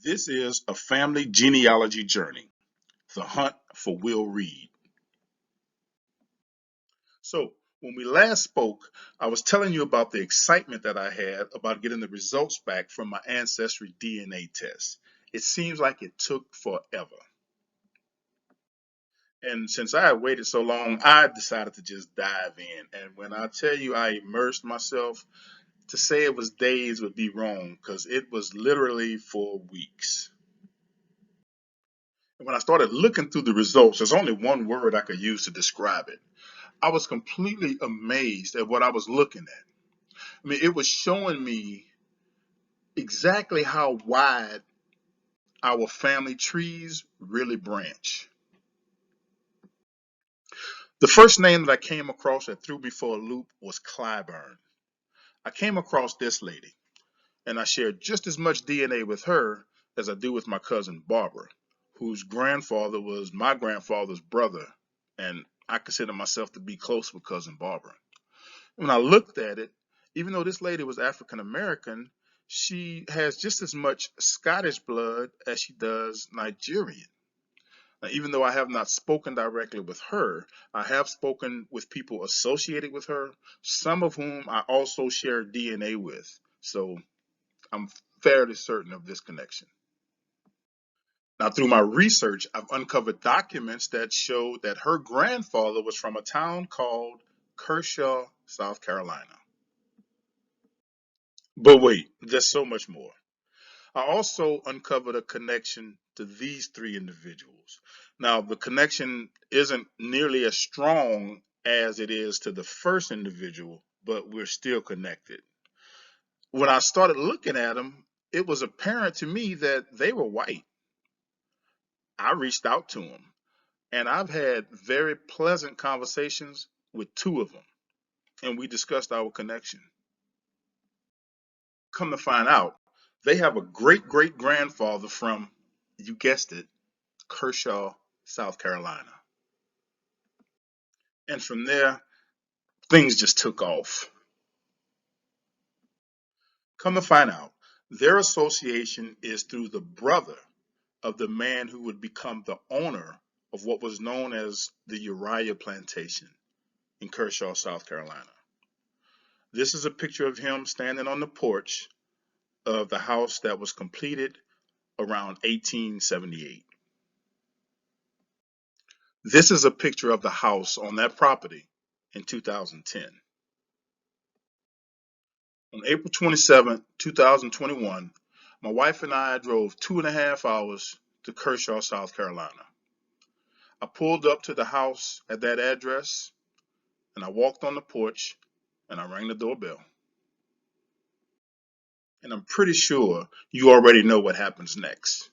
This is a family genealogy journey, the hunt for Will Reed. So, when we last spoke, I was telling you about the excitement that I had about getting the results back from my ancestry DNA test. It seems like it took forever. And since I had waited so long, I decided to just dive in. And when I tell you I immersed myself, to say it was days would be wrong because it was literally for weeks. And when I started looking through the results, there's only one word I could use to describe it. I was completely amazed at what I was looking at. I mean, it was showing me exactly how wide our family trees really branch. The first name that I came across that threw me for a loop was Clyburn. I came across this lady, and I shared just as much DNA with her as I do with my cousin Barbara, whose grandfather was my grandfather's brother, and I consider myself to be close with cousin Barbara. When I looked at it, even though this lady was African American, she has just as much Scottish blood as she does Nigerian. Now, even though I have not spoken directly with her, I have spoken with people associated with her, some of whom I also share DNA with. So I'm fairly certain of this connection. Now, through my research, I've uncovered documents that show that her grandfather was from a town called Kershaw, South Carolina. But wait, there's so much more. I also uncovered a connection to these three individuals. Now, the connection isn't nearly as strong as it is to the first individual, but we're still connected. When I started looking at them, it was apparent to me that they were white. I reached out to them, and I've had very pleasant conversations with two of them, and we discussed our connection. Come to find out, they have a great great grandfather from, you guessed it, Kershaw, South Carolina. And from there, things just took off. Come to find out, their association is through the brother of the man who would become the owner of what was known as the Uriah Plantation in Kershaw, South Carolina. This is a picture of him standing on the porch of the house that was completed around 1878. This is a picture of the house on that property in 2010. On April 27, 2021, my wife and I drove 2.5 hours to Kershaw, South Carolina. I pulled up to the house at that address and I walked on the porch and I rang the doorbell. And I'm pretty sure you already know what happens next.